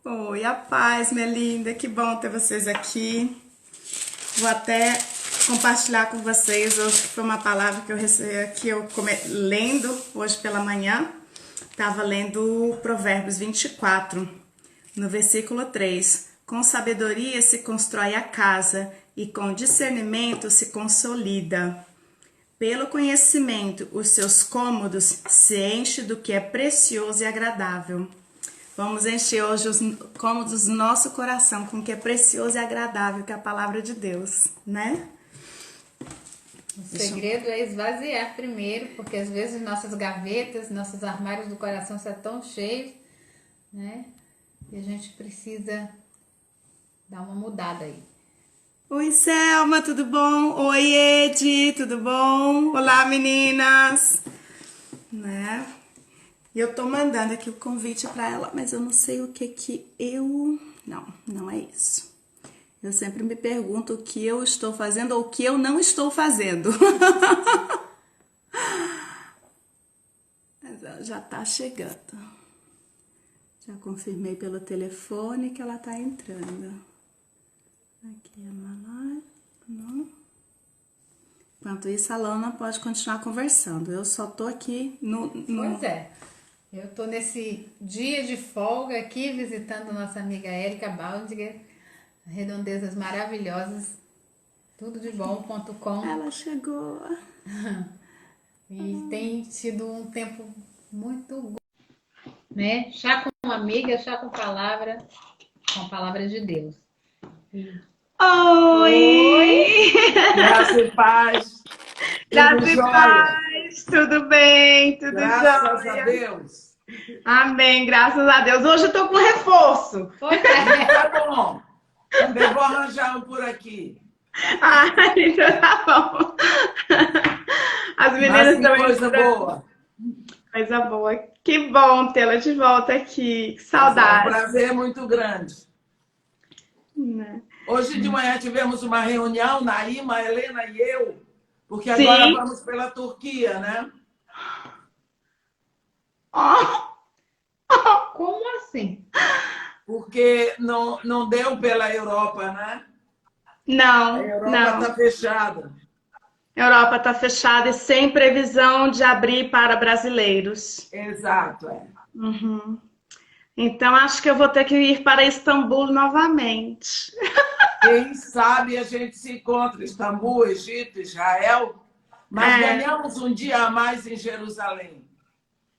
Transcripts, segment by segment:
Oi, a paz, minha linda, que bom ter vocês aqui. Vou até compartilhar com vocês hoje, que foi uma palavra que eu recebi aqui, lendo hoje pela manhã. Estava lendo Provérbios 24, no versículo 3. Com sabedoria se constrói a casa e com discernimento se consolida. Pelo conhecimento, os seus cômodos se enchem do que é precioso e agradável. Vamos encher hoje os cômodos do nosso coração com o que é precioso e agradável, que é a palavra de Deus, né? O segredo é esvaziar primeiro, porque às vezes nossas gavetas, nossos armários do coração estão tão cheios, né? E a gente precisa dar uma mudada aí. Oi, Selma, tudo bom? Oi, Edi, tudo bom? Olá, meninas! Né? E eu tô mandando aqui o convite pra ela, mas eu não sei o que eu... Não é isso. Eu sempre me pergunto o que eu estou fazendo ou o que eu não estou fazendo. Mas ela já tá chegando. Já confirmei pelo telefone que ela tá entrando. Aqui a Malá. Não. Enquanto isso, a Lana pode continuar conversando. Eu só tô aqui no... Pois é. Eu tô nesse dia de folga aqui, visitando nossa amiga Érica Baldinger, redondezas maravilhosas, tudodebom.com. Ela chegou. E tem sido um tempo muito, né? Chá com amiga, chá com a palavra de Deus. Oi! Graça e paz. Graça Tudo e jóia. paz, tudo bem? Tudo Graças a jóia? Deus. Amém, graças a Deus. Hoje eu tô com reforço. Pois é. Tá bom. Também vou arranjar um por aqui. Então tá bom. As meninas Mas que estão coisa entrando. boa. Coisa boa. Que bom tê-la de volta aqui. Que É um saudade. prazer muito grande. Né? Hoje de manhã tivemos uma reunião, Naíma, Helena e eu, porque agora Sim. vamos pela Turquia, né? Oh, Como assim? Porque não deu pela Europa, né? A não, Europa não. está fechada. A Europa está fechada e sem previsão de abrir para brasileiros. Exato, é. Uhum. Então, acho que eu vou ter que ir para Istambul novamente. Quem sabe a gente se encontra em Istambul, Egito, Israel, mas ganhamos um dia a mais em Jerusalém.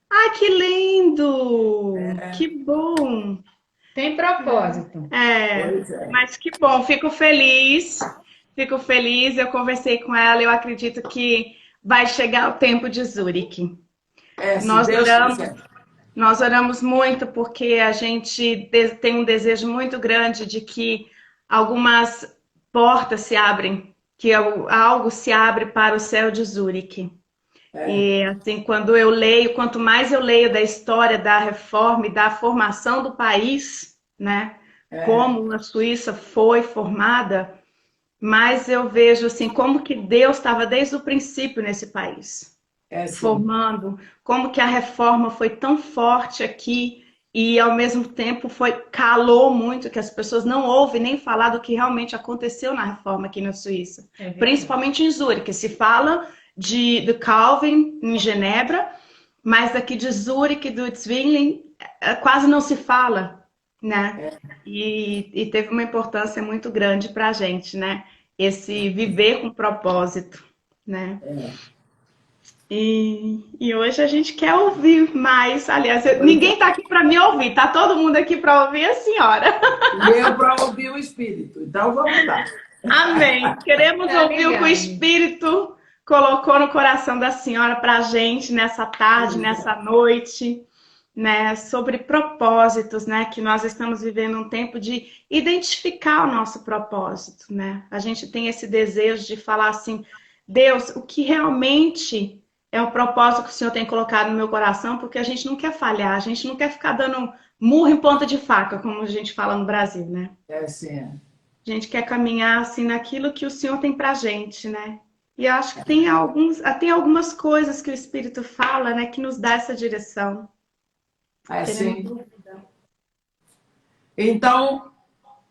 Ai, que lindo! Que bom! Tem propósito. Pois é. Mas que bom, fico feliz. Fico feliz, eu conversei com ela, eu acredito que vai chegar o tempo de Zurique. Se Nós Deus oramos, quiser. nós oramos muito porque a gente tem um desejo muito grande de que algumas portas se abrem, que algo se abre para o céu de Zurique. E assim, quando eu leio, quanto mais eu leio da história da reforma e da formação do país, né? Como a Suíça foi formada, mais eu vejo assim como que Deus estava desde o princípio nesse país, Sim. formando, como que a reforma foi tão forte aqui e ao mesmo tempo calou muito, que as pessoas não ouvem nem falar do que realmente aconteceu na reforma aqui na Suíça, principalmente em Zurique. Se fala do Calvin em Genebra, mas daqui de Zurique, do Zwingli, quase não se fala, né? E teve uma importância muito grande para a gente, né? Esse viver com propósito, né? E hoje a gente quer ouvir mais. Aliás, ninguém está aqui para me ouvir, tá todo mundo aqui para ouvir a senhora. E eu para ouvir o Espírito. Então vamos lá. Amém. Queremos ouvir o que o Espírito colocou no coração da senhora para a gente nessa tarde, nessa noite, né? Sobre propósitos, né? Que nós estamos vivendo um tempo de identificar o nosso propósito, né? A gente tem esse desejo de falar assim, Deus, o que realmente é o propósito que o Senhor tem colocado no meu coração, porque a gente não quer falhar, a gente não quer ficar dando murro em ponta de faca, como a gente fala no Brasil, né? Sim. A gente quer caminhar assim naquilo que o Senhor tem pra gente, né? E eu acho que tem algumas coisas que o Espírito fala, né, que nos dá essa direção. Sim. Então,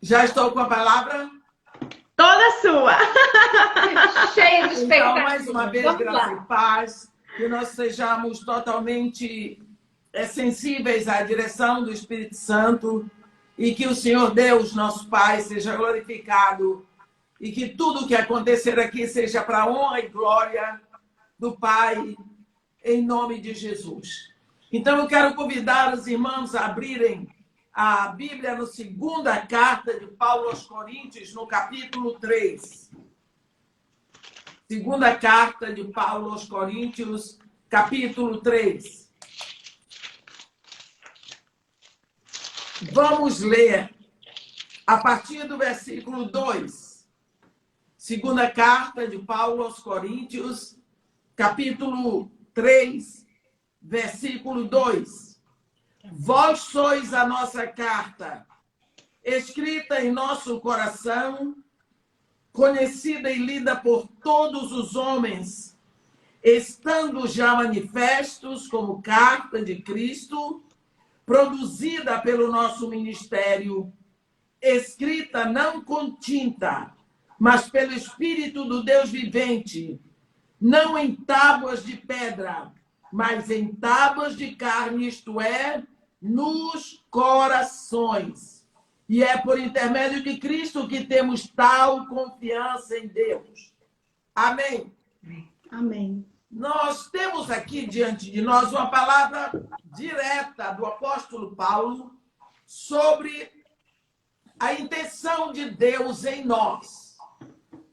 já estou com a palavra. Toda sua! Cheia de expectativa. Então, mais uma vez, Vamos graça lá. e paz, que nós sejamos totalmente sensíveis à direção do Espírito Santo e que o Senhor Deus, nosso Pai, seja glorificado e que tudo que acontecer aqui seja para a honra e glória do Pai, em nome de Jesus. Então, eu quero convidar os irmãos a abrirem a Bíblia na segunda carta de Paulo aos Coríntios, no capítulo 3. Segunda carta de Paulo aos Coríntios, capítulo 3. Vamos ler a partir do versículo 2. Segunda carta de Paulo aos Coríntios, capítulo 3, versículo 2. Vós sois a nossa carta, escrita em nosso coração, conhecida e lida por todos os homens, estando já manifestos como carta de Cristo, produzida pelo nosso ministério, escrita não com tinta, mas pelo Espírito do Deus vivente, não em tábuas de pedra, mas em tábuas de carne, isto é, nos corações. E é por intermédio de Cristo que temos tal confiança em Deus. Amém? Amém. Nós temos aqui diante de nós uma palavra direta do apóstolo Paulo sobre a intenção de Deus em nós,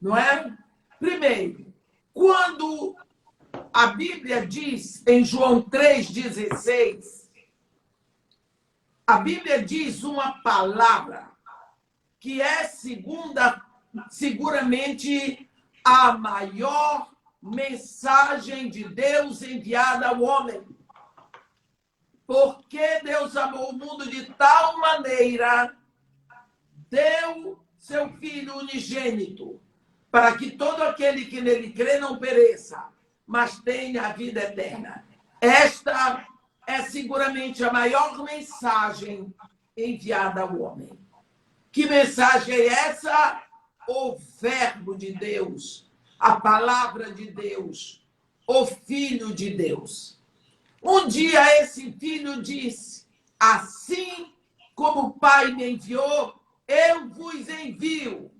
não é? Primeiro, quando a Bíblia diz em João 3,16, a Bíblia diz uma palavra que é seguramente a maior mensagem de Deus enviada ao homem. Porque Deus amou o mundo de tal maneira, deu seu Filho unigênito, para que todo aquele que nele crê não pereça, mas tenha a vida eterna. Esta é seguramente a maior mensagem enviada ao homem. Que mensagem é essa? O Verbo de Deus, a Palavra de Deus, o Filho de Deus. Um dia esse Filho disse, assim como o Pai me enviou, eu vos envio.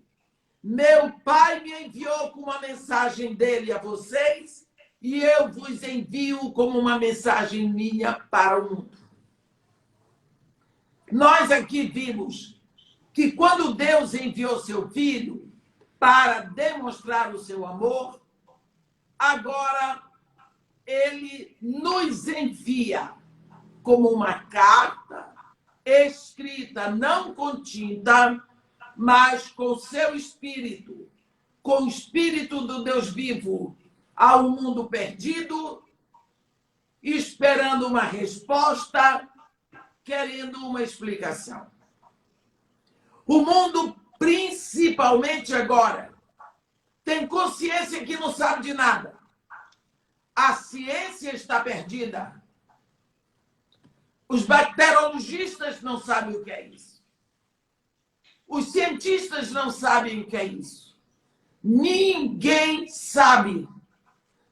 Meu Pai me enviou com uma mensagem dele a vocês, e eu vos envio como uma mensagem minha para o mundo. Nós aqui vimos que quando Deus enviou seu Filho para demonstrar o seu amor, agora ele nos envia como uma carta escrita não com tinta, mas com seu Espírito, com o Espírito do Deus vivo, ao mundo perdido, esperando uma resposta, querendo uma explicação. O mundo, principalmente agora, tem consciência que não sabe de nada. A ciência está perdida. Os bacteriologistas não sabem o que é isso. Os cientistas não sabem o que é isso. Ninguém sabe.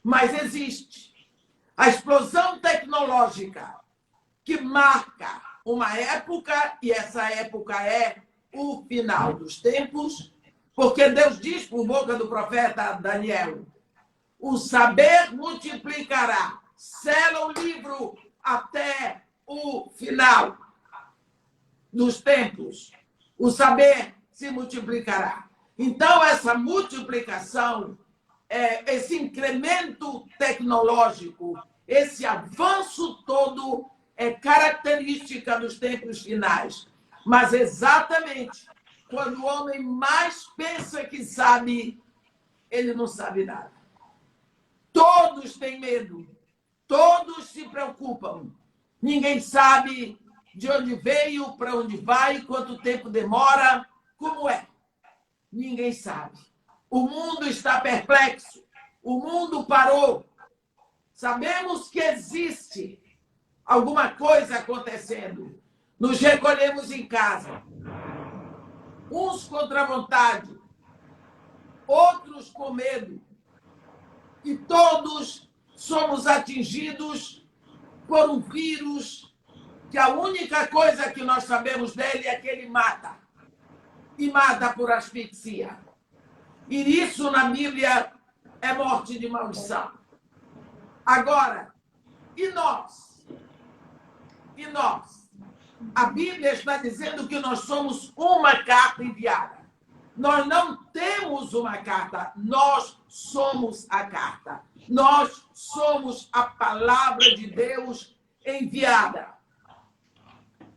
Mas existe a explosão tecnológica que marca uma época, e essa época é o final dos tempos, porque Deus diz por boca do profeta Daniel, o saber multiplicará, sela o livro até o final dos tempos. O saber se multiplicará. Então, essa multiplicação, esse incremento tecnológico, esse avanço todo é característica dos tempos finais. Mas exatamente quando o homem mais pensa que sabe, ele não sabe nada. Todos têm medo, todos se preocupam. Ninguém sabe de onde veio, para onde vai, quanto tempo demora, como é. Ninguém sabe. O mundo está perplexo, o mundo parou. Sabemos que existe alguma coisa acontecendo. Nos recolhemos em casa, uns contra a vontade, outros com medo. E todos somos atingidos por um vírus que a única coisa que nós sabemos dele é que ele mata. E mata por asfixia. E isso na Bíblia é morte de maldição. Agora, e nós? E nós? A Bíblia está dizendo que nós somos uma carta enviada. Nós não temos uma carta, nós somos a carta. Nós somos a palavra de Deus enviada.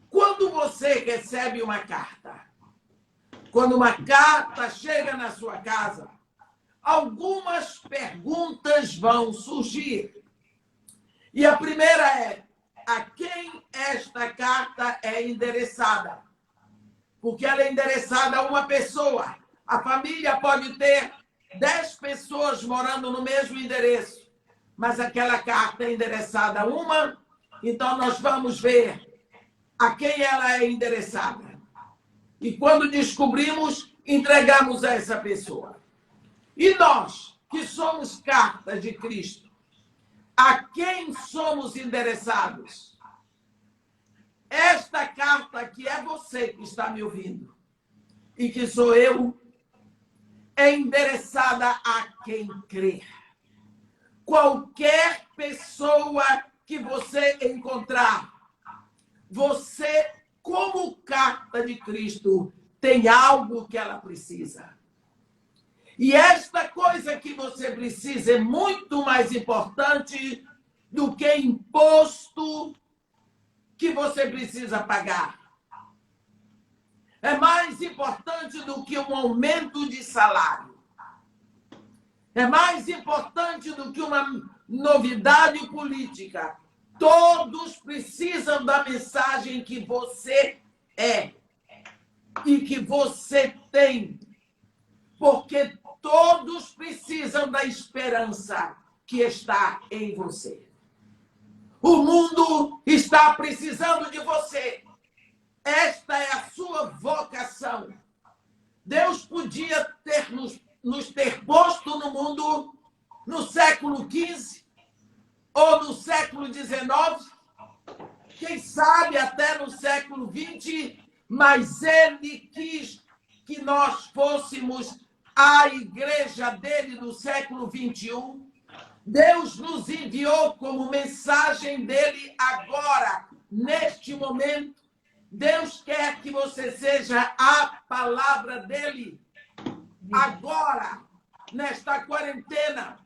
Quando você recebe uma carta, quando uma carta chega na sua casa, algumas perguntas vão surgir. E a primeira é: a quem esta carta é endereçada? Porque ela é endereçada a uma pessoa. A família pode ter 10 pessoas morando no mesmo endereço, mas aquela carta é endereçada a uma, então nós vamos ver a quem ela é endereçada. E quando descobrimos, entregamos a essa pessoa. E nós, que somos cartas de Cristo, a quem somos endereçados? Esta carta, que é você que está me ouvindo, e que sou eu, é endereçada a quem crê. Qualquer pessoa que você encontrar, você, como carta de Cristo, tem algo que ela precisa. E esta coisa que você precisa é muito mais importante do que imposto que você precisa pagar. É mais importante do que um aumento de salário. É mais importante do que uma novidade política. Todos precisam da mensagem que você é e que você tem. Porque todos precisam da esperança que está em você. O mundo está precisando de você. Esta é a sua vocação. Deus podia nos ter posto no mundo no século XV ou no século XIX, quem sabe até no século XX, mas Ele quis que nós fôssemos a igreja dele do século XXI. Deus nos enviou como mensagem dele agora, neste momento. Deus quer que você seja a palavra dele agora, nesta quarentena.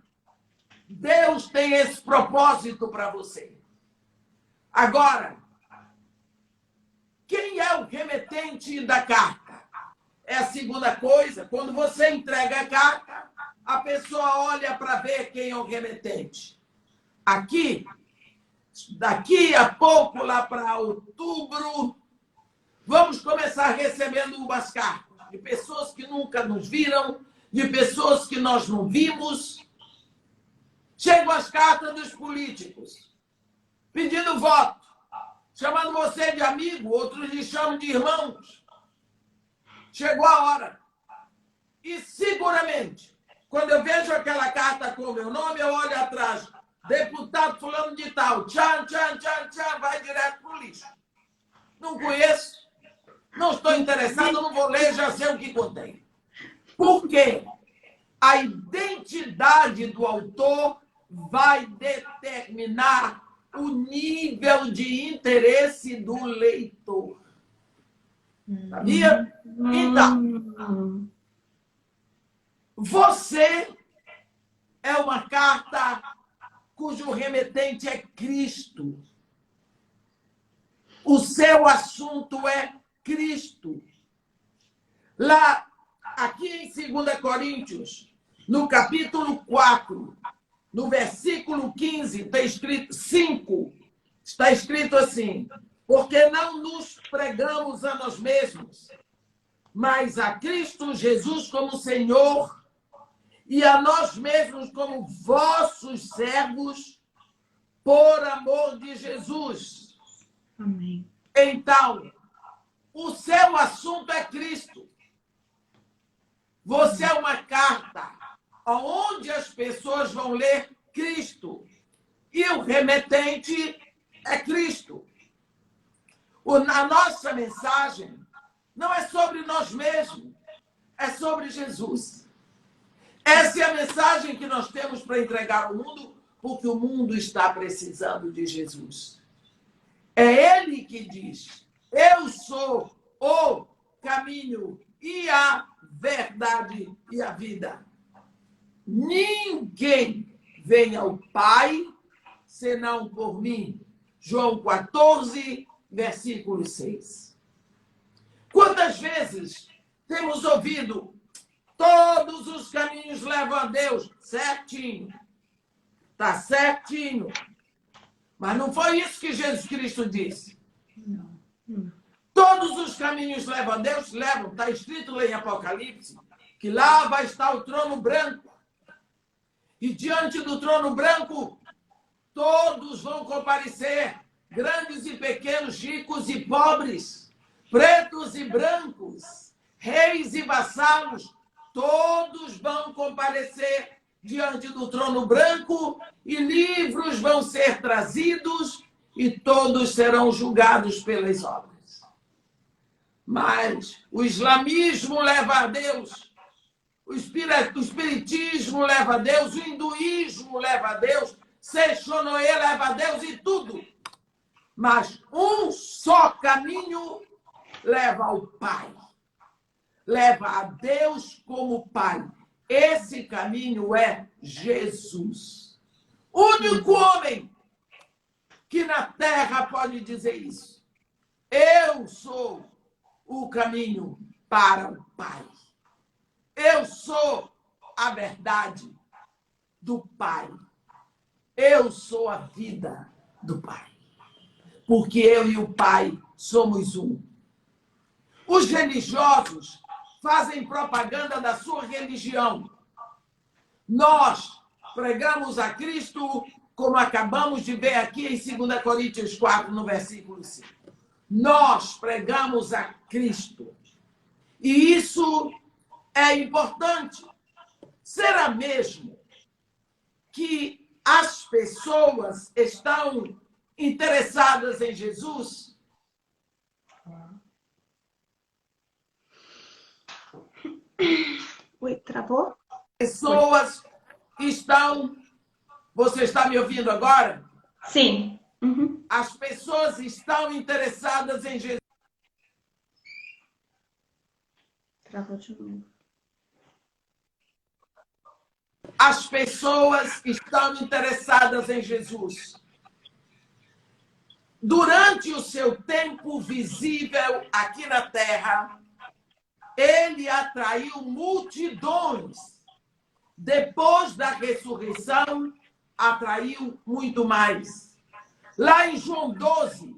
Deus tem esse propósito para você. Agora, quem é o remetente da carta? É a segunda coisa. Quando você entrega a carta, a pessoa olha para ver quem é o remetente. Aqui, daqui a pouco, lá para outubro, vamos começar recebendo umas cartas de pessoas que nunca nos viram, de pessoas que nós não vimos. Chegam as cartas dos políticos, pedindo voto, chamando você de amigo, outros lhe chamam de irmãos. Chegou a hora. E seguramente, quando eu vejo aquela carta com o meu nome, eu olho atrás, deputado fulano de tal, tchan, tchan, tchan, tchan, vai direto para o lixo. Não conheço, não estou interessado, não vou ler, já sei o que contém. Por quê? A identidade do autor vai determinar o nível de interesse do leitor. Sabia? Então, você é uma carta cujo remetente é Cristo. O seu assunto é Cristo. Lá, aqui em 2 Coríntios, no capítulo 4, no versículo 15, está escrito 5, está escrito assim: porque não nos pregamos a nós mesmos, mas a Cristo Jesus como Senhor e a nós mesmos como vossos servos, por amor de Jesus. Amém. Então, o seu assunto é Cristo. Você é uma carta onde as pessoas vão ler Cristo. E o remetente é Cristo. A nossa mensagem não é sobre nós mesmos, é sobre Jesus. Essa é a mensagem que nós temos para entregar ao mundo, porque o mundo está precisando de Jesus. É Ele que diz: eu sou o caminho e a verdade e a vida. Ninguém vem ao Pai senão por mim. João 14, versículo 6. Quantas vezes temos ouvido: todos os caminhos levam a Deus? Certinho. Está certinho. Mas não foi isso que Jesus Cristo disse. Não. Todos os caminhos levam a Deus? Levam. Está escrito lá em Apocalipse que lá vai estar o trono branco. E diante do trono branco, todos vão comparecer, grandes e pequenos, ricos e pobres, pretos e brancos, reis e vassalos, todos vão comparecer diante do trono branco e livros vão ser trazidos e todos serão julgados pelas obras. Mas o islamismo leva a Deus, o espiritismo leva a Deus, o hinduísmo leva a Deus, Seixonoe leva a Deus e tudo. Mas um só caminho leva ao Pai. Leva a Deus como Pai. Esse caminho é Jesus. O único homem que na terra pode dizer isso. Eu sou o caminho para o Pai. Eu sou a verdade do Pai. Eu sou a vida do Pai. Porque eu e o Pai somos um. Os religiosos fazem propaganda da sua religião. Nós pregamos a Cristo, como acabamos de ver aqui em 2 Coríntios 4, no versículo 5. Nós pregamos a Cristo. E isso é importante. Será mesmo que as pessoas estão interessadas em Jesus? Oi, travou? Pessoas estão... Você está me ouvindo agora? Sim. Uhum. As pessoas estão interessadas em Jesus. Travou de novo. As pessoas estão interessadas em Jesus. Durante o seu tempo visível aqui na Terra, ele atraiu multidões. Depois da ressurreição, atraiu muito mais. Lá em João 12,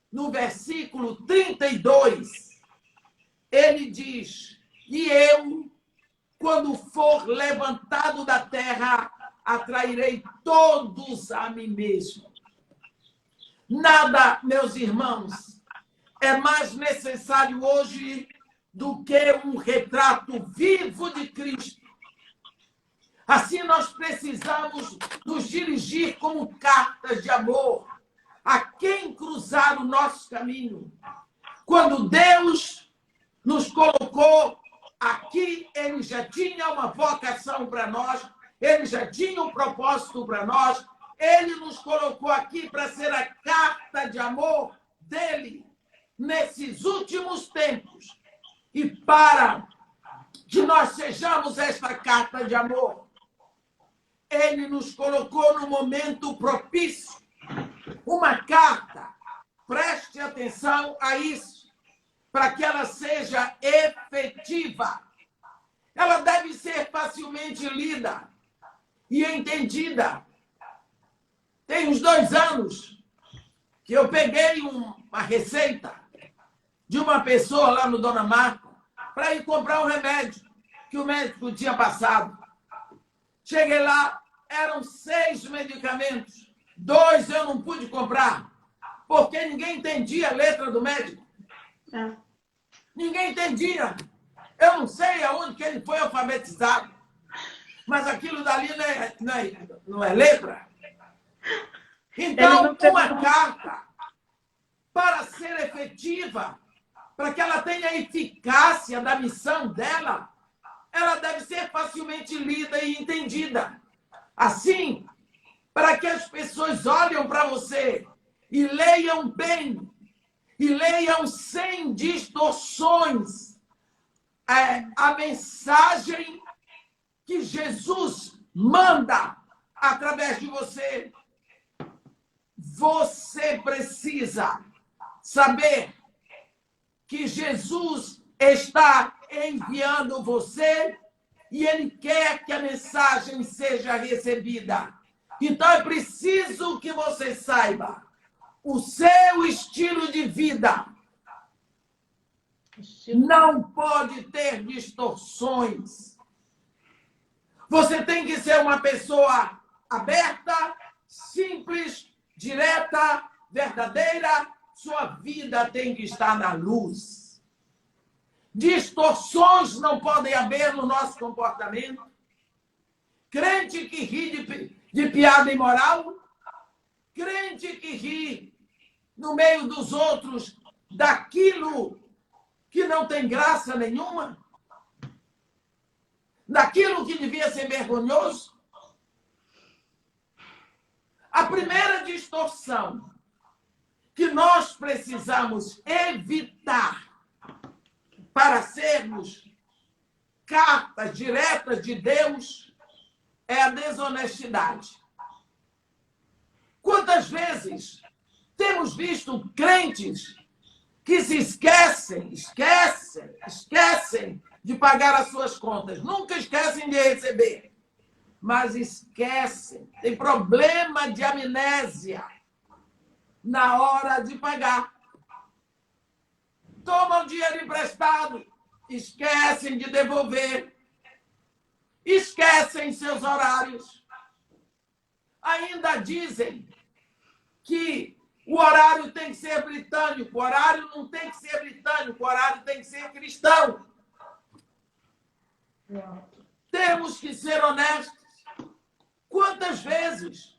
no versículo 32, ele diz: e eu, quando for levantado da terra, atrairei todos a mim mesmo. Nada, meus irmãos, é mais necessário hoje do que um retrato vivo de Cristo. Assim, nós precisamos nos dirigir como cartas de amor a quem cruzar o nosso caminho. Quando Deus nos colocou aqui, ele já tinha uma vocação para nós, ele já tinha um propósito para nós, ele nos colocou aqui para ser a carta de amor dele nesses últimos tempos. E para que nós sejamos esta carta de amor, ele nos colocou no momento propício. Uma carta, preste atenção a isso, para que ela seja efetiva. Ela deve ser facilmente lida e entendida. Tem uns 2 anos que eu peguei uma receita de uma pessoa lá no Dona Marta para ir comprar um remédio que o médico tinha passado. Cheguei lá, eram 6 medicamentos. 2 eu não pude comprar, porque ninguém entendia a letra do médico. Ninguém entendia. Eu não sei aonde que ele foi alfabetizado, mas aquilo dali não é letra. Então, uma carta, para ser efetiva, para que ela tenha a eficácia da missão dela, ela deve ser facilmente lida e entendida. Assim, para que as pessoas olhem para você e leiam bem, e leiam sem distorções a mensagem que Jesus manda através de você. Você precisa saber que Jesus está enviando você e ele quer que a mensagem seja recebida. Então é preciso que você saiba o seu estilo de vida. Não pode ter distorções. Você tem que ser uma pessoa aberta, simples, direta, verdadeira. Sua vida tem que estar na luz. Distorções não podem haver no nosso comportamento. Crente que ri de piada imoral, crente que ri no meio dos outros daquilo que não tem graça nenhuma, daquilo que devia ser vergonhoso. A primeira distorção que nós precisamos evitar para sermos cartas diretas de Deus é a desonestidade. Quantas vezes temos visto crentes que se esquecem de pagar as suas contas, nunca esquecem de receber, mas esquecem, tem problema de amnésia na hora de pagar. Tomam dinheiro emprestado, esquecem de devolver, esquecem seus horários. Ainda dizem que o horário tem que ser britânico, o horário não tem que ser britânico, o horário tem que ser cristão. Temos que ser honestos. Quantas vezes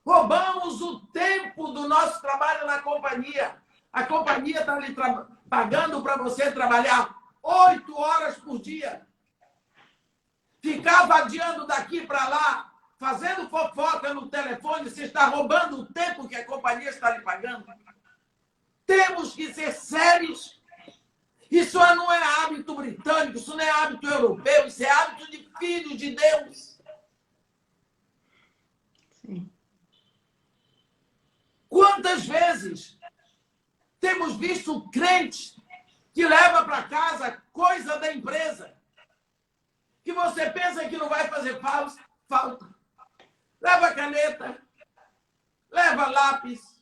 roubamos o tempo do nosso trabalho na companhia? A companhia está lhe pagando para você trabalhar 8 horas por dia. Ficar vadiando daqui para lá, fazendo fofoca no telefone, você está roubando o tempo que a companhia está lhe pagando. Temos que ser sérios. Isso não é hábito britânico, isso não é hábito europeu, isso é hábito de filhos de Deus. Sim. Quantas vezes temos visto crentes que leva para casa coisa da empresa, que você pensa que não vai fazer falta. Leva caneta, leva lápis,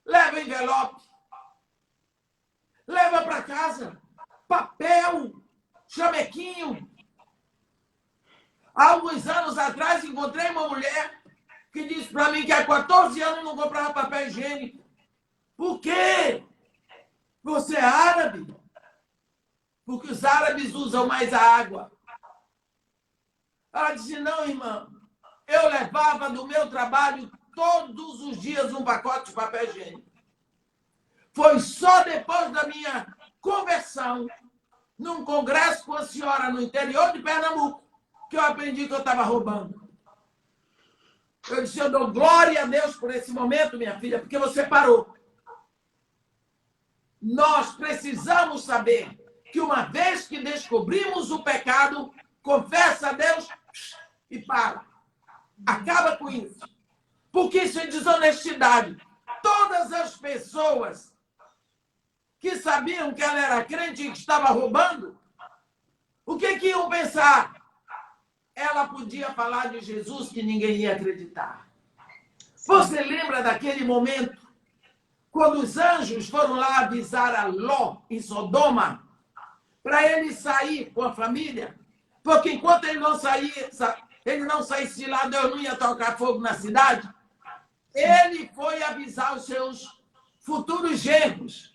leva envelope, leva para casa papel, chamequinho. Há alguns anos atrás encontrei uma mulher que disse para mim que há 14 anos não comprava papel higiênico. Por quê? Você é árabe? Porque os árabes usam mais a água. Ela disse, não, irmã, eu levava do meu trabalho todos os dias um pacote de papel higiênico. Foi só depois da minha conversão, num congresso com a senhora no interior de Pernambuco, que eu aprendi que eu estava roubando. Eu disse, eu dou glória a Deus por esse momento, minha filha, porque você parou. Nós precisamos saber que uma vez que descobrimos o pecado, confessa a Deus e para. Acaba com isso. Porque isso é desonestidade. Todas as pessoas que sabiam que ela era crente e que estava roubando, o que iam pensar? Ela podia falar de Jesus que ninguém ia acreditar. Você lembra daquele momento quando os anjos foram lá avisar a Ló em Sodoma para ele sair com a família? Porque enquanto ele não saísse de lá, Deus não ia tocar fogo na cidade. Ele foi avisar os seus futuros genros.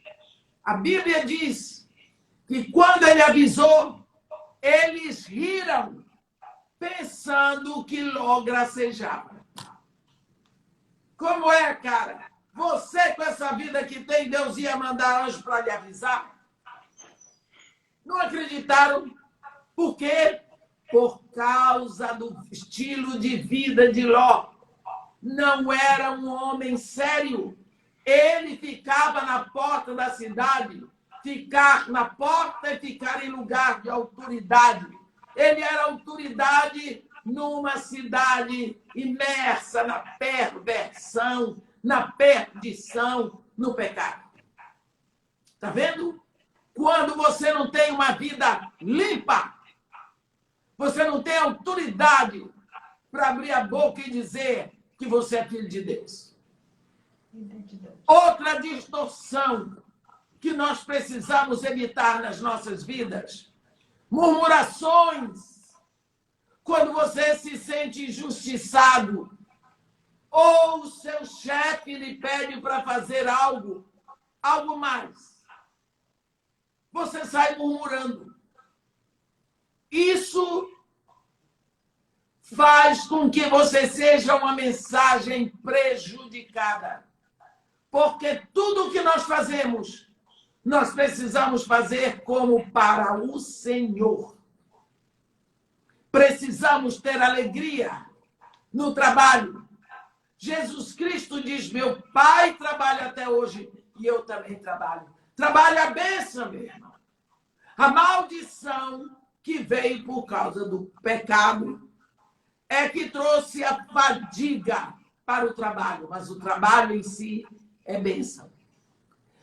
A Bíblia diz que quando ele avisou, Eles riram, pensando que logo gracejava. Como é, cara? Você, com essa vida que tem, Deus ia mandar anjo para lhe avisar? Não acreditaram. Por quê? Por causa do estilo de vida de Ló. Não era um homem sério. Ele ficava na porta da cidade. Ficar na porta é ficar em lugar de autoridade. Ele era autoridade numa cidade imersa na perversão, na perdição, no pecado. Está vendo? Quando você não tem uma vida limpa, você não tem autoridade para abrir a boca e dizer que você é filho de Deus. Outra distorção que nós precisamos evitar nas nossas vidas: murmurações. Quando você se sente injustiçado, ou o seu chefe lhe pede para fazer algo mais, você sai murmurando. Isso faz com que você seja uma mensagem prejudicada. Porque tudo o que nós fazemos, nós precisamos fazer como para o Senhor. Precisamos ter alegria no trabalho. Jesus Cristo diz: meu Pai trabalha até hoje e eu também trabalho. Trabalha a bênção, meu irmão. A maldição que veio por causa do pecado é que trouxe a fadiga para o trabalho, mas o trabalho em si é bênção.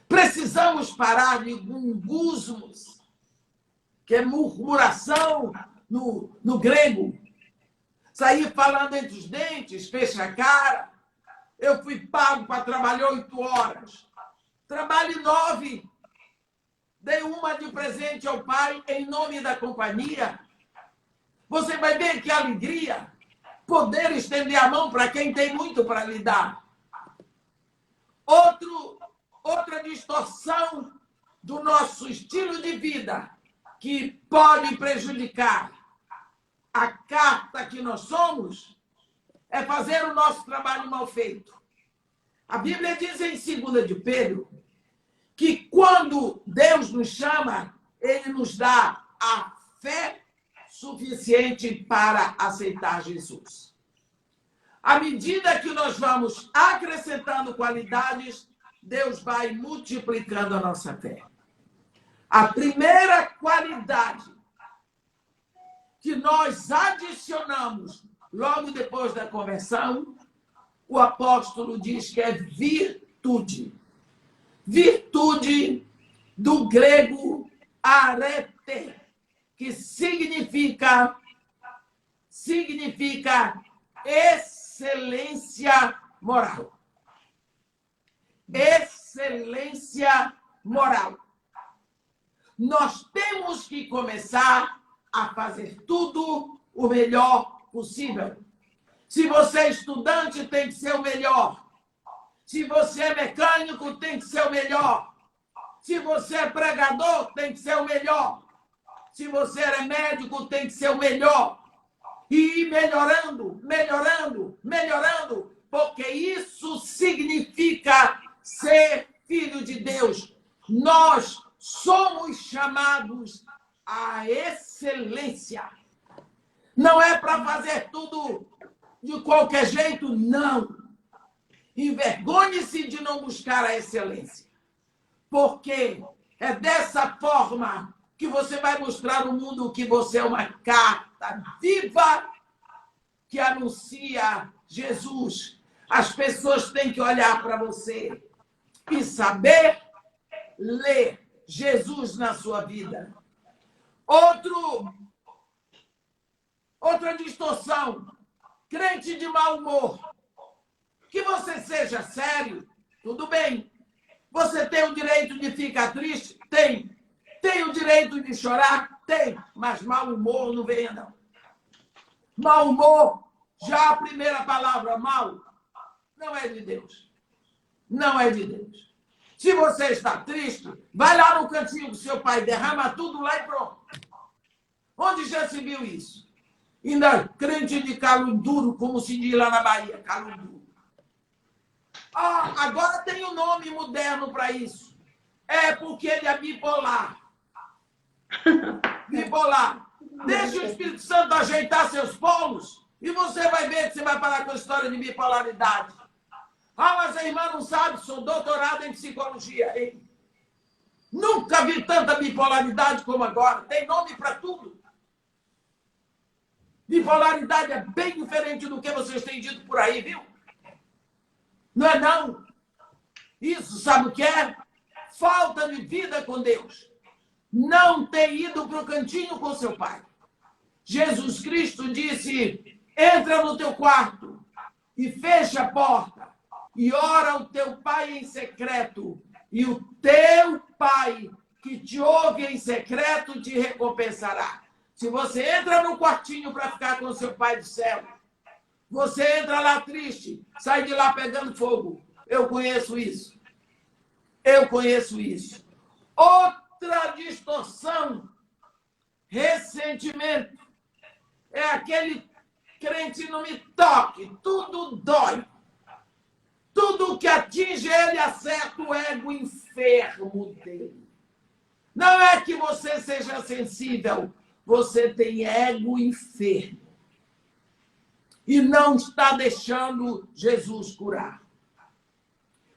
Precisamos parar de gungusmos, que é murmuração no grego. Sair falando entre os dentes, fecha a cara. Eu fui pago para trabalhar 8 horas. Trabalhe 9. Dei uma de presente ao pai em nome da companhia. Você vai ver que alegria poder estender a mão para quem tem muito para lhe dar. Outra distorção do nosso estilo de vida que pode prejudicar a carta que nós somos é fazer o nosso trabalho mal feito. A Bíblia diz em 2 de Pedro que quando Deus nos chama, Ele nos dá a fé suficiente para aceitar Jesus. À medida que nós vamos acrescentando qualidades, Deus vai multiplicando a nossa fé. A primeira qualidade que nós adicionamos logo depois da conversão, o apóstolo diz que é virtude. Virtude do grego arete, que significa excelência moral. Excelência moral. Nós temos que começar a fazer tudo o melhor possível. Se você é estudante, tem que ser o melhor. Se você é mecânico, tem que ser o melhor. Se você é pregador, tem que ser o melhor. Se você é médico, tem que ser o melhor. E ir melhorando, melhorando, melhorando, porque isso significa ser filho de Deus. Nós somos chamados à excelência. Não é para fazer tudo de qualquer jeito, não. Envergonhe-se de não buscar a excelência. Porque é dessa forma que você vai mostrar ao mundo que você é uma carta viva que anuncia Jesus. As pessoas têm que olhar para você e saber ler Jesus na sua vida. Outra distorção. Crente de mau humor. Que você seja sério, tudo bem. Você tem o direito de ficar triste? Tem. Tem o direito de chorar? Tem. Mas mau humor não venha, não. Mau humor, já a primeira palavra, mal, não é de Deus. Não é de Deus. Se você está triste, vai lá no cantinho do seu pai, derrama tudo lá e pronto. Onde já se viu isso? Ainda crente de calo duro, como se diz lá na Bahia, calo duro. Ah, agora tem um nome moderno para isso. É porque ele é bipolar. Bipolar. Deixa o Espírito Santo ajeitar seus polos e você vai ver que você vai parar com a história de bipolaridade. Ah, mas a irmã não sabe, sou doutorada em psicologia. Hein? Nunca vi tanta bipolaridade como agora. Tem nome para tudo. Bipolaridade é bem diferente do que vocês têm dito por aí, viu? Não é não? Isso, sabe o que é? Falta de vida com Deus. Não ter ido para o cantinho com seu pai. Jesus Cristo disse, entra no teu quarto e fecha a porta e ora ao teu pai em secreto. E o teu pai que te ouve em secreto te recompensará. Se você entra no quartinho para ficar com seu pai do céu, você entra lá triste, sai de lá pegando fogo. Eu conheço isso. Eu conheço isso. Outra distorção, ressentimento. É aquele crente não me toque, tudo dói. Tudo que atinge ele acerta o ego enfermo dele. Não é que você seja sensível, você tem ego enfermo. E não está deixando Jesus curar.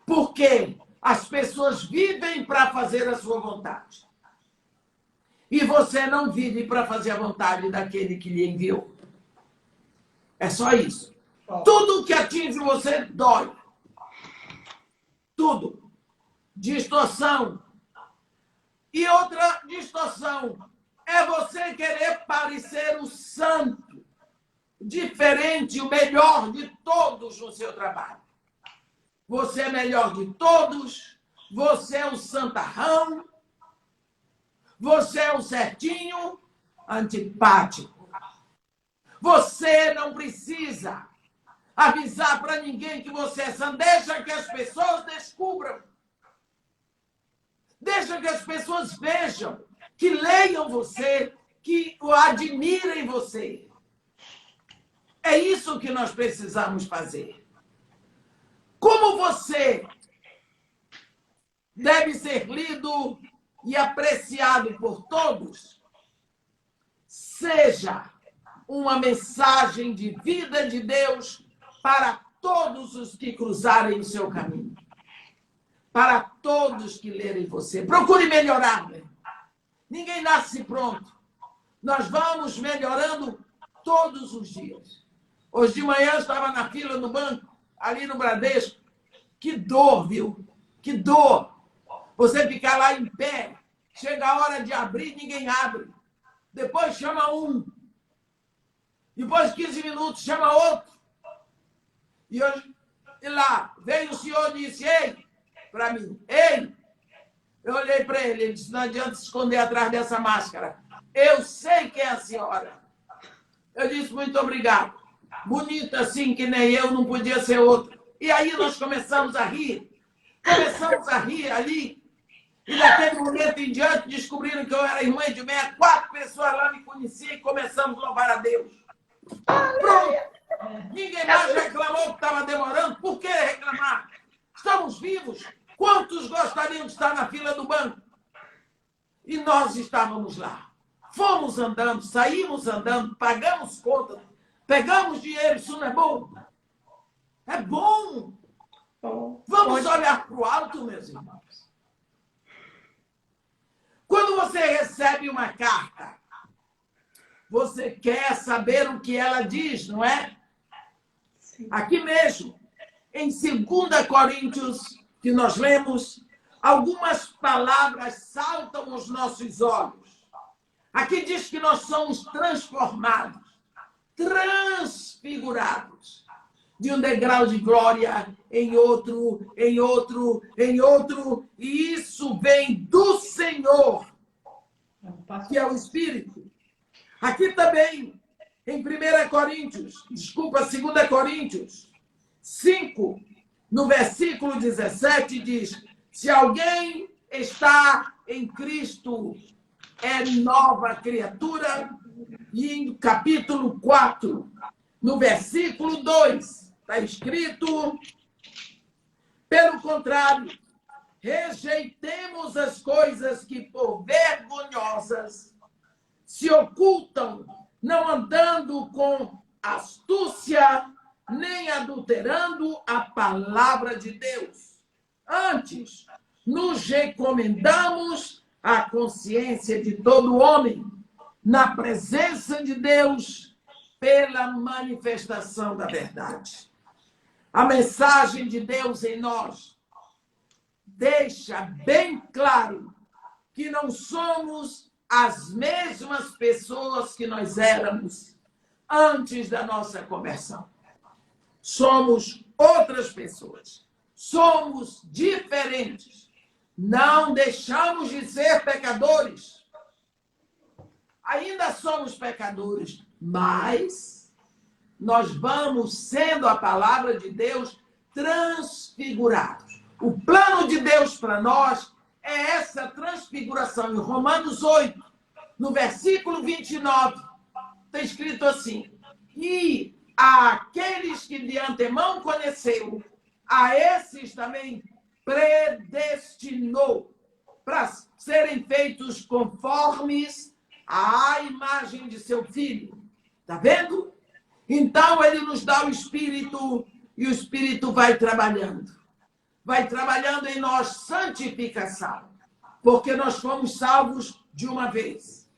Por quê? As pessoas vivem para fazer a sua vontade. E você não vive para fazer a vontade daquele que lhe enviou. É só isso. Tudo que atinge você dói. Tudo. Distorção. E outra distorção é você querer parecer o santo, diferente, o melhor de todos no seu trabalho. Você é melhor de todos, você é o santarrão, você é o certinho, antipático. Você não precisa avisar para ninguém que você é santo. Deixa que as pessoas descubram. Deixa que as pessoas vejam, que leiam você, que o admirem você. É isso que nós precisamos fazer. Como você deve ser lido e apreciado por todos, seja uma mensagem de vida de Deus para todos os que cruzarem o seu caminho. Para todos que lerem você. Procure melhorar, né? Ninguém nasce pronto. Nós vamos melhorando todos os dias. Hoje de manhã eu estava na fila no banco, ali no Bradesco. Que dor, viu? Que dor. Você ficar lá em pé, chega a hora de abrir, ninguém abre. Depois chama um. Depois de 15 minutos, chama outro. E lá, veio o senhor e disse, ei, para mim, ei. Eu olhei para ele, ele disse, não adianta se esconder atrás dessa máscara. Eu sei quem é a senhora. Eu disse, muito obrigado. Bonita assim, que nem eu, não podia ser outra. E aí nós começamos a rir. Começamos a rir ali. E daquele momento em diante, descobriram que eu era irmã de Meia. 4 pessoas lá me conheciam e começamos a louvar a Deus. Pronto. Ninguém mais reclamou que estava demorando. Por que reclamar? Estamos vivos. Quantos gostariam de estar na fila do banco? E nós estávamos lá. Fomos andando, saímos andando, pagamos conta, pegamos dinheiro, isso não é bom? É bom. Vamos olhar para o alto, meus irmãos. Quando você recebe uma carta, você quer saber o que ela diz, não é? Sim. Aqui mesmo, em 2 Coríntios, que nós lemos, algumas palavras saltam aos nossos olhos. Aqui diz que nós somos transformados, transfigurados, de um degrau de glória em outro, em outro, em outro, e isso vem do Senhor, que é o Espírito. Aqui também, em 2 Coríntios 5, no versículo 17, diz, se alguém está em Cristo, é nova criatura, e no capítulo 4, no versículo 2, está escrito: pelo contrário, rejeitemos as coisas que por vergonhosas se ocultam, não andando com astúcia, nem adulterando a palavra de Deus. Antes, nos recomendamos à consciência de todo homem, na presença de Deus, pela manifestação da verdade. A mensagem de Deus em nós deixa bem claro que não somos as mesmas pessoas que nós éramos antes da nossa conversão. Somos outras pessoas. Somos diferentes. Não deixamos de ser pecadores. Ainda somos pecadores, mas nós vamos sendo a palavra de Deus transfigurados. O plano de Deus para nós é essa transfiguração. Em Romanos 8, no versículo 29, está escrito assim: e aqueles que de antemão conheceu, a esses também predestinou para serem feitos conformes à imagem de seu Filho. Está vendo? Então, ele nos dá o Espírito e o Espírito vai trabalhando. Vai trabalhando em nós santificação, porque nós fomos salvos de uma vez.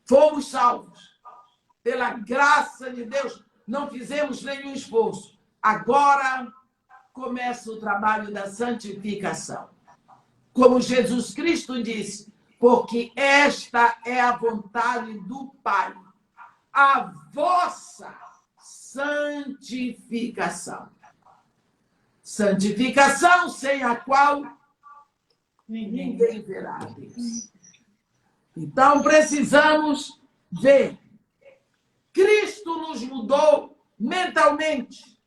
Fomos salvos pela graça de Deus, não fizemos nenhum esforço. Agora começa o trabalho da santificação. Como Jesus Cristo disse, porque esta é a vontade do Pai, a vossa santificação. Santificação sem a qual ninguém verá a Deus. Então, precisamos ver. Cristo nos mudou mentalmente.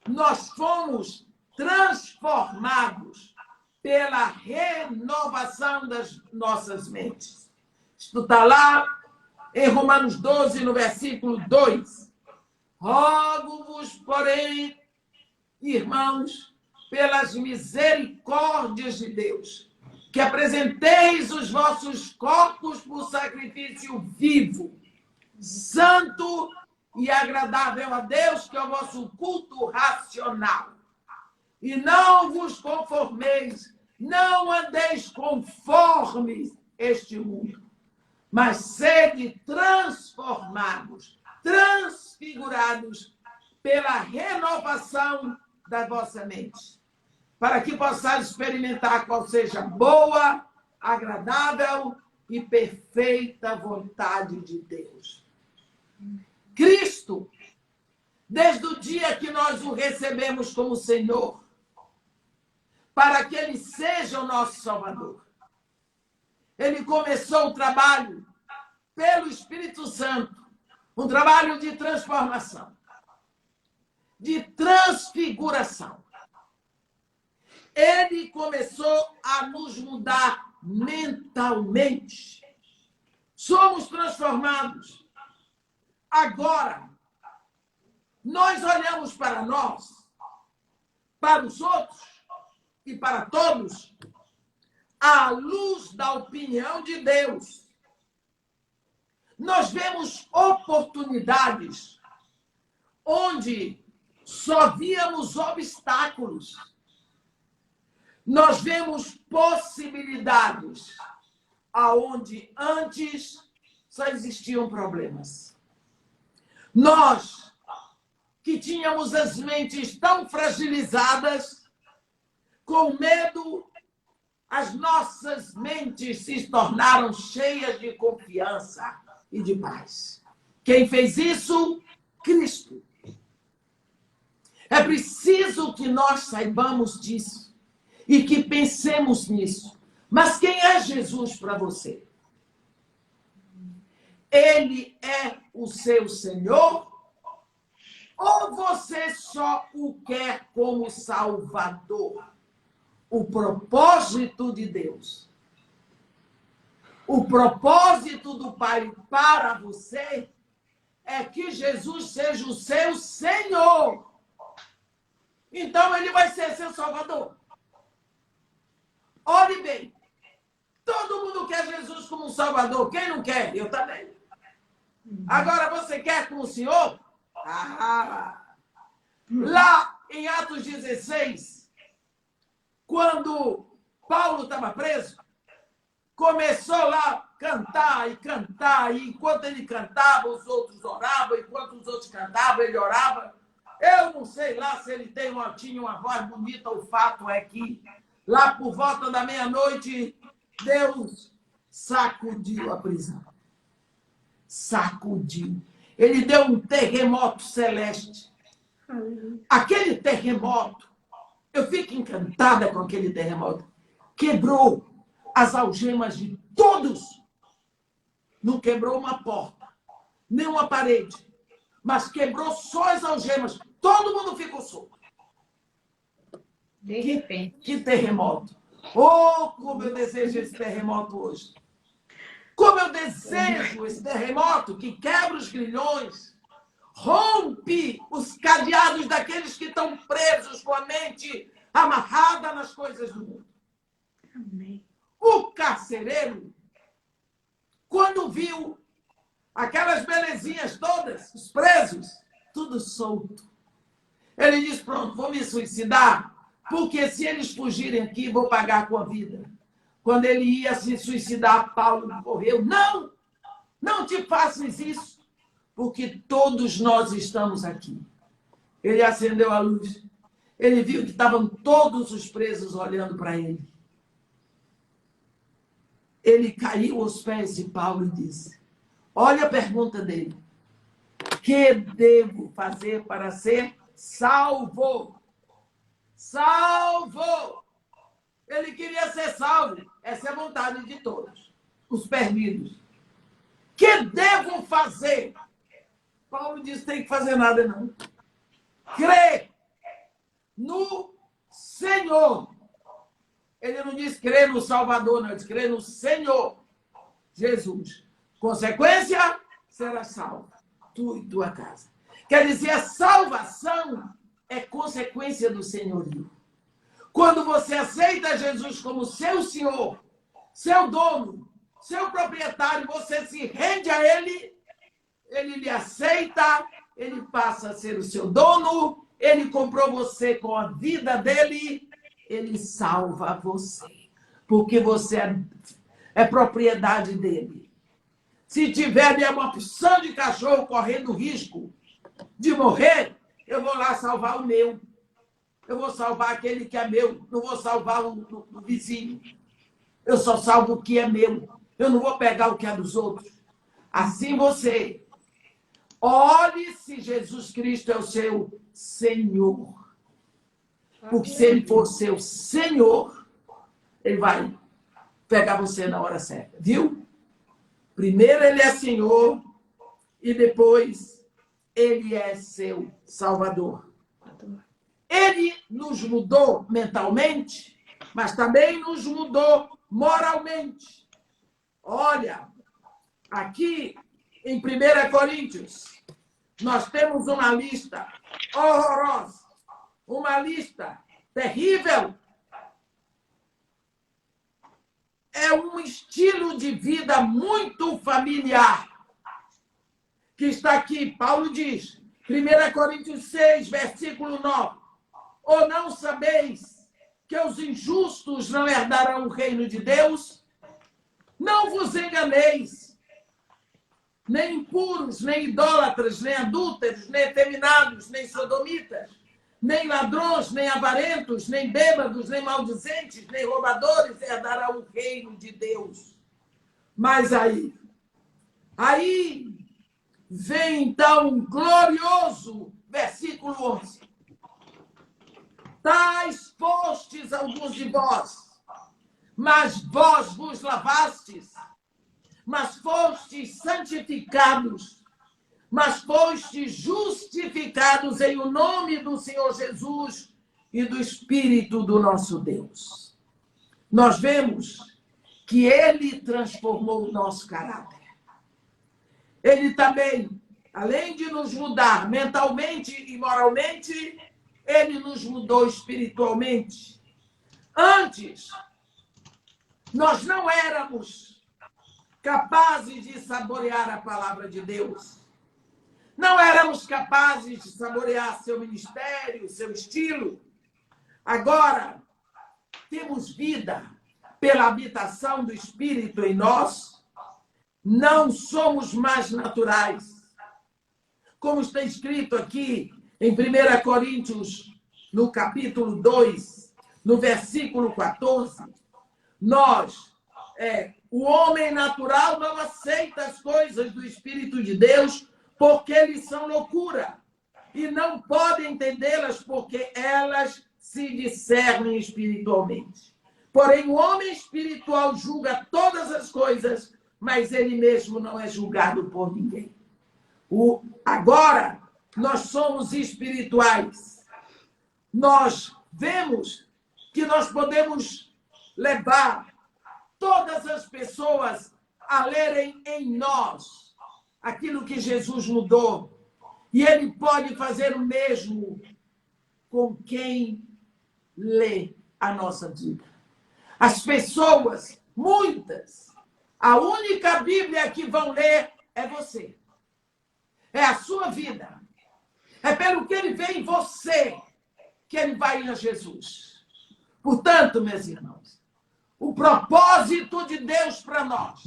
Nós fomos transformados pela renovação das nossas mentes. Isto está lá em Romanos 12, no versículo 2. Rogo-vos, porém, irmãos, pelas misericórdias de Deus, que apresenteis os vossos corpos por sacrifício vivo, santo e agradável a Deus, que é o vosso culto racional. E não vos conformeis, não andeis conformes este mundo, mas sede transformados, transfigurados pela renovação da vossa mente, para que possais experimentar qual seja boa, agradável e perfeita vontade de Deus. Cristo, desde o dia que nós o recebemos como Senhor, para que Ele seja o nosso Salvador, Ele começou o trabalho pelo Espírito Santo, um trabalho de transformação, de transfiguração. Ele começou a nos mudar mentalmente. Somos transformados. Agora, nós olhamos para nós, para os outros e para todos, à luz da opinião de Deus. Nós vemos oportunidades onde só víamos obstáculos. Nós vemos possibilidades aonde antes só existiam problemas. Nós, que tínhamos as mentes tão fragilizadas, com medo, as nossas mentes se tornaram cheias de confiança e de paz. Quem fez isso? Cristo. É preciso que nós saibamos disso e que pensemos nisso. Mas quem é Jesus para você? Ele é o seu Senhor? Ou você só o quer como Salvador? O propósito de Deus O propósito do Pai para você é que Jesus seja o seu Senhor. Então, ele vai ser seu Salvador. Olhe bem. Todo mundo quer Jesus como um Salvador. Quem não quer? Eu também. Agora, você quer como Senhor? Lá em Atos 16, quando Paulo estava preso, começou lá a cantar, e enquanto ele cantava, os outros oravam, enquanto os outros cantavam, ele orava. Eu não sei lá se ele tinha uma voz bonita, o fato é que lá por volta da meia-noite, Deus sacudiu a prisão. Sacudiu. Ele deu um terremoto celeste. Aquele terremoto, eu fico encantada com aquele terremoto. Quebrou as algemas de todos. Não quebrou uma porta, nem uma parede, mas quebrou só as algemas. Todo mundo ficou solto. De repente. Que terremoto. Oh, como eu desejo esse terremoto hoje. Como eu desejo esse terremoto que quebra os grilhões, rompe os cadeados daqueles que estão presos com a mente amarrada nas coisas do mundo. Amém. O carcereiro, quando viu aquelas belezinhas todas, os presos, tudo solto, ele disse, pronto, vou me suicidar, porque se eles fugirem aqui, vou pagar com a vida. Quando ele ia se suicidar, Paulo correu. Não, não te faças isso, porque todos nós estamos aqui. Ele acendeu a luz. Ele viu que estavam todos os presos olhando para ele. Ele caiu aos pés de Paulo e disse, olha a pergunta dele. Que devo fazer para ser salvo? Salvo! Ele queria ser salvo. Essa é a vontade de todos, os perdidos. Que devo fazer? Paulo disse, tem que fazer nada não. Crer no Senhor. Ele não diz crer no Salvador, não. Ele diz crer no Senhor Jesus. Consequência, será salvo. Tu e tua casa. Quer dizer, a salvação é consequência do senhorio. Quando você aceita Jesus como seu Senhor, seu dono, seu proprietário, você se rende a Ele, Ele lhe aceita, Ele passa a ser o seu dono, Ele comprou você com a vida dEle, Ele salva você, porque você é propriedade dEle. Se tiver uma porção de cachorro correndo risco de morrer, eu vou lá salvar o meu. Eu vou salvar aquele que é meu, não vou salvar o vizinho. Eu só salvo o que é meu. Eu não vou pegar o que é dos outros. Assim você, olhe se Jesus Cristo é o seu Senhor. Porque se Ele for seu Senhor, Ele vai pegar você na hora certa. Viu? Primeiro Ele é Senhor e depois Ele é seu Salvador. Ele nos mudou mentalmente, mas também nos mudou moralmente. Olha, aqui em 1 Coríntios, nós temos uma lista horrorosa, uma lista terrível. É um estilo de vida muito familiar, que está aqui. Paulo diz, 1 Coríntios 6, versículo 9. Ou não sabeis que os injustos não herdarão o reino de Deus? Não vos enganeis. Nem impuros, nem idólatras, nem adúlteros, nem efeminados, nem sodomitas, nem ladrões, nem avarentos, nem bêbados, nem maldizentes, nem roubadores herdarão o reino de Deus. Mas aí vem então um glorioso versículo 11. Tais fostes alguns de vós, mas vós vos lavastes, mas fostes santificados, mas fostes justificados em o nome do Senhor Jesus e do Espírito do nosso Deus. Nós vemos que ele transformou o nosso caráter. Ele também, além de nos mudar mentalmente e moralmente, ele nos mudou espiritualmente. Antes, nós não éramos capazes de saborear a palavra de Deus. Não éramos capazes de saborear seu ministério, seu estilo. Agora, temos vida pela habitação do Espírito em nós. Não somos mais naturais. Como está escrito aqui em 1 Coríntios, no capítulo 2, no versículo 14, o homem natural não aceita as coisas do Espírito de Deus porque eles são loucura e não pode entendê-las porque elas se discernem espiritualmente. Porém, o homem espiritual julga todas as coisas, mas ele mesmo não é julgado por ninguém. Agora, nós somos espirituais. Nós vemos que nós podemos levar todas as pessoas a lerem em nós aquilo que Jesus mudou. E ele pode fazer o mesmo com quem lê a nossa Bíblia. As pessoas, muitas, a única Bíblia que vão ler é você. É a sua vida. É pelo que ele vê em você que ele vai a Jesus. Portanto, meus irmãos, o propósito de Deus para nós,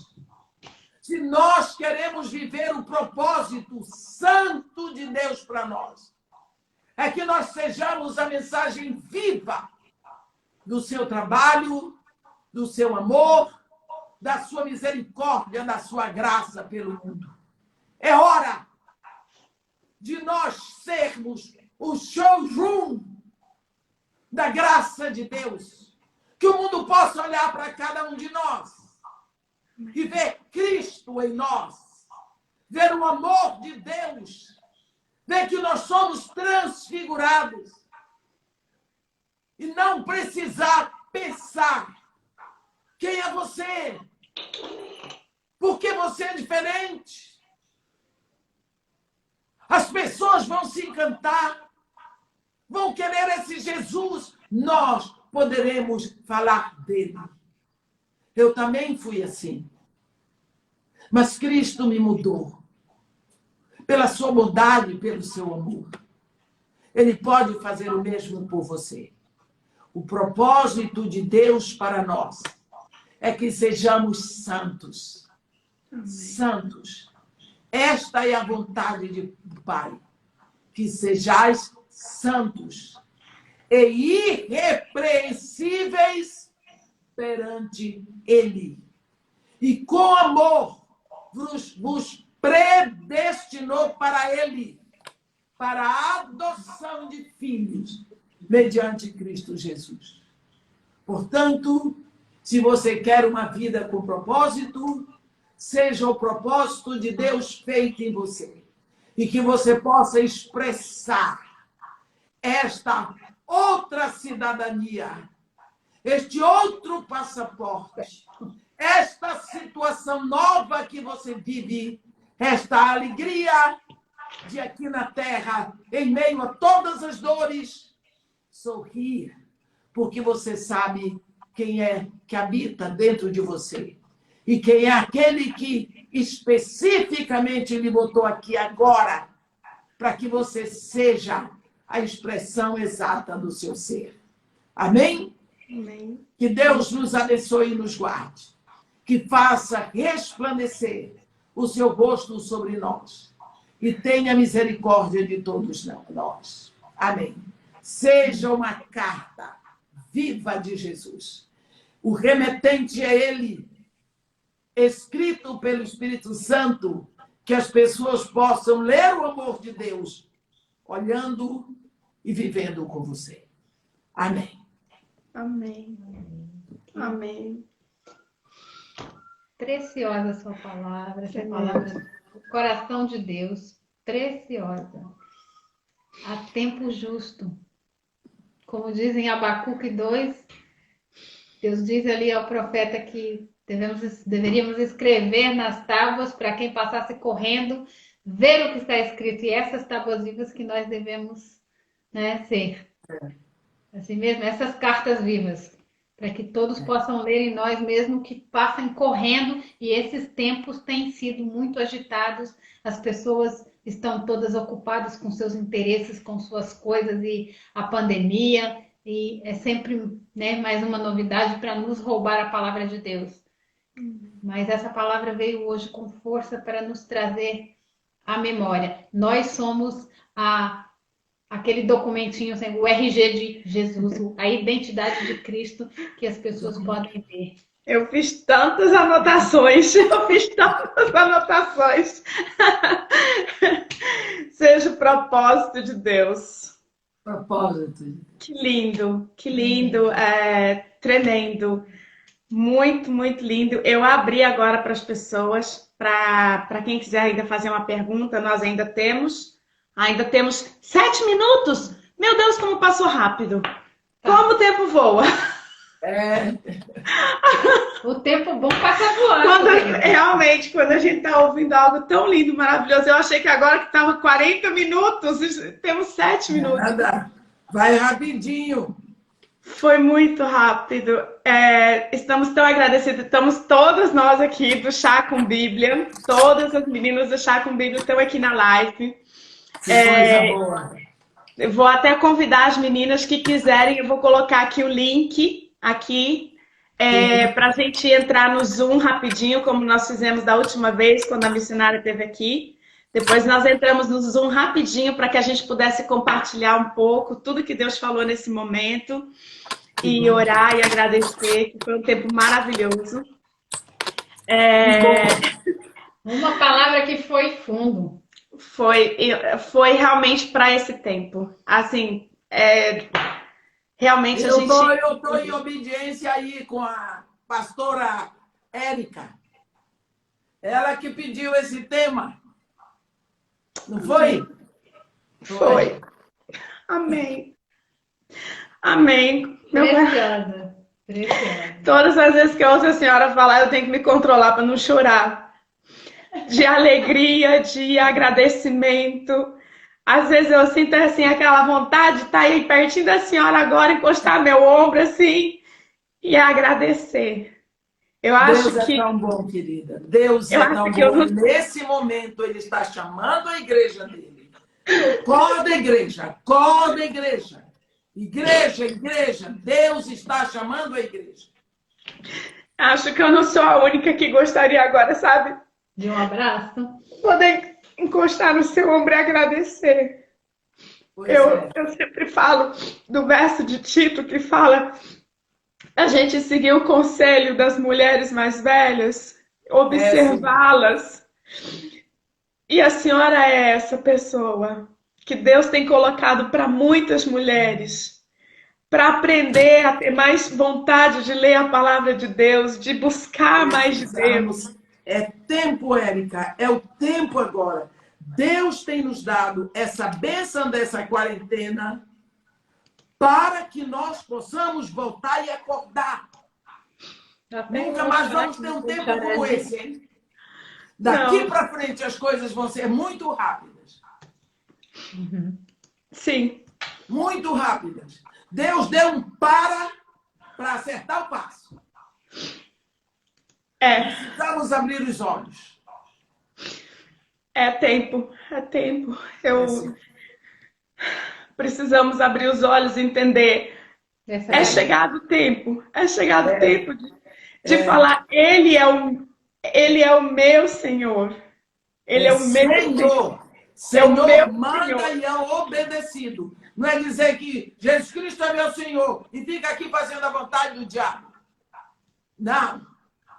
se nós queremos viver o propósito santo de Deus para nós, é que nós sejamos a mensagem viva do seu trabalho, do seu amor, da sua misericórdia, da sua graça pelo mundo. É hora de nós sermos o showroom da graça de Deus, que o mundo possa olhar para cada um de nós e ver Cristo em nós, ver o amor de Deus, ver que nós somos transfigurados e não precisar pensar quem é você, por que você é diferente. As pessoas vão se encantar, vão querer esse Jesus, nós poderemos falar dele. Eu também fui assim. Mas Cristo me mudou. Pela sua bondade e pelo seu amor. Ele pode fazer o mesmo por você. O propósito de Deus para nós é que sejamos santos. Amém. Santos. Esta é a vontade do Pai. Que sejais santos e irrepreensíveis perante Ele. E com amor vos predestinou para Ele, para a adoção de filhos, mediante Cristo Jesus. Portanto, se você quer uma vida com propósito, seja o propósito de Deus feito em você. E que você possa expressar esta outra cidadania, este outro passaporte, esta situação nova que você vive, esta alegria de aqui na terra, em meio a todas as dores, sorrir, porque você sabe quem é que habita dentro de você. E quem é aquele que especificamente lhe botou aqui agora, para que você seja a expressão exata do seu ser. Amém? Amém. Que Deus nos abençoe e nos guarde. Que faça resplandecer o seu rosto sobre nós. E tenha misericórdia de todos nós. Amém. Seja uma carta viva de Jesus. O remetente é Ele, escrito pelo Espírito Santo, que as pessoas possam ler o amor de Deus, olhando e vivendo com você. Amém. Amém. Amém. Preciosa a sua palavra, essa palavra do coração de Deus, preciosa. A tempo justo. Como diz em Abacuque 2, Deus diz ali ao profeta que Deveríamos escrever nas tábuas para quem passasse correndo, ver o que está escrito. E essas tábuas vivas que nós devemos, né, ser. Assim mesmo, essas cartas vivas. Para que todos possam ler em nós, mesmo que passem correndo. E esses tempos têm sido muito agitados. As pessoas estão todas ocupadas com seus interesses, com suas coisas e a pandemia. E é sempre, né, mais uma novidade para nos roubar a palavra de Deus. Mas essa palavra veio hoje com força para nos trazer à memória. Nós somos aquele documentinho, assim, o RG de Jesus, a identidade de Cristo que as pessoas podem ver. Eu fiz tantas anotações, Seja o propósito de Deus. Propósito. Que lindo, tremendo. Muito, muito lindo. Eu abri agora para as pessoas, para quem quiser ainda fazer uma pergunta, nós ainda temos 7 minutos. Meu Deus, como passou rápido. Como o tempo voa. O tempo bom passa voando. Realmente, quando a gente está ouvindo algo tão lindo, maravilhoso, eu achei que agora que estava 40 minutos, temos 7 minutos. Nada. Vai rapidinho. Foi muito rápido. Estamos tão agradecidos. Estamos todas nós aqui do Chá com Bíblia. Todas as meninas do Chá com Bíblia estão aqui na live. Que coisa boa. Eu vou até convidar as meninas que quiserem. Eu vou colocar aqui o link aqui para a gente entrar no Zoom rapidinho, como nós fizemos da última vez, quando a missionária esteve aqui. Depois nós entramos no Zoom rapidinho para que a gente pudesse compartilhar um pouco tudo que Deus falou nesse momento e orar e agradecer, que foi um tempo maravilhoso. Uma palavra que foi fundo. Foi realmente para esse tempo. Assim, realmente eu estou em obediência aí com a pastora Érica. Ela que pediu esse tema. Não foi? Foi. Amém. Amém. Preciosa. Todas as vezes que eu ouço a senhora falar, eu tenho que me controlar para não chorar. De alegria, de agradecimento. Às vezes eu sinto assim aquela vontade de estar aí pertinho da senhora agora, encostar meu ombro assim e agradecer. Deus é tão bom, querida. Deus é tão bom. Nesse momento, Ele está chamando a igreja dele. Acorda, igreja. Acorda, igreja. Igreja. Deus está chamando a igreja. Acho que eu não sou a única que gostaria agora, sabe? De um abraço. Poder encostar no seu ombro e agradecer. Eu sempre falo do verso de Tito que fala... A gente seguir o conselho das mulheres mais velhas, observá-las. E a senhora é essa pessoa que Deus tem colocado para muitas mulheres, para aprender a ter mais vontade de ler a palavra de Deus, de buscar mais de Deus. É tempo, Érica, é o tempo agora. Deus tem nos dado essa bênção dessa quarentena para que nós possamos voltar e acordar. Nunca mais vamos ter um tempo como esse, hein? Daqui para frente as coisas vão ser muito rápidas. Sim. Muito rápidas. Deus deu um para acertar o passo. Precisamos abrir os olhos. É tempo. Precisamos abrir os olhos e entender. Chegado o tempo. É chegado o tempo de falar, Ele é o meu Senhor. Ele é o meu Senhor. Senhor manda e é obedecido. Não é dizer que Jesus Cristo é meu Senhor e fica aqui fazendo a vontade do diabo. Não.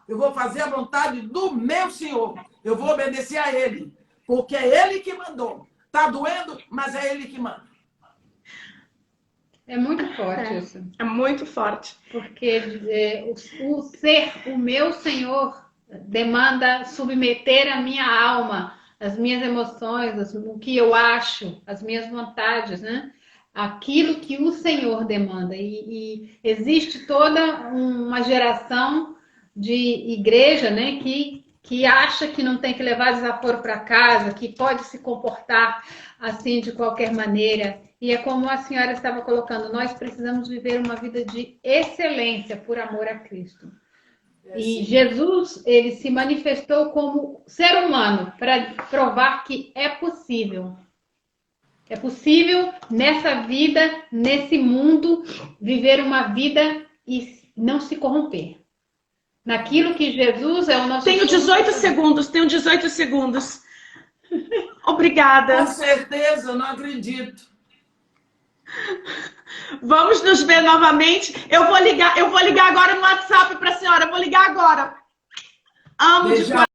Eu vou fazer a vontade do meu Senhor. Eu vou obedecer a Ele. Porque é Ele que mandou. Tá doendo, mas é Ele que manda. É muito forte isso. É muito forte. Porque o ser o meu Senhor demanda submeter a minha alma, as minhas emoções, o que eu acho, as minhas vontades, né? Aquilo que o Senhor demanda. E existe toda uma geração de igreja, né, que acha que não tem que levar desaforo para casa, que pode se comportar assim de qualquer maneira. E é como a senhora estava colocando, nós precisamos viver uma vida de excelência por amor a Cristo. E Jesus, ele se manifestou como ser humano para provar que é possível. É possível nessa vida, nesse mundo, viver uma vida e não se corromper. Naquilo que Jesus é o nosso... Tenho 18 segundos, tenho 18 segundos. Obrigada. Com certeza, eu não acredito. Vamos nos ver novamente. Eu vou ligar agora no WhatsApp para a senhora. Eu vou ligar agora. Amo de Beijão.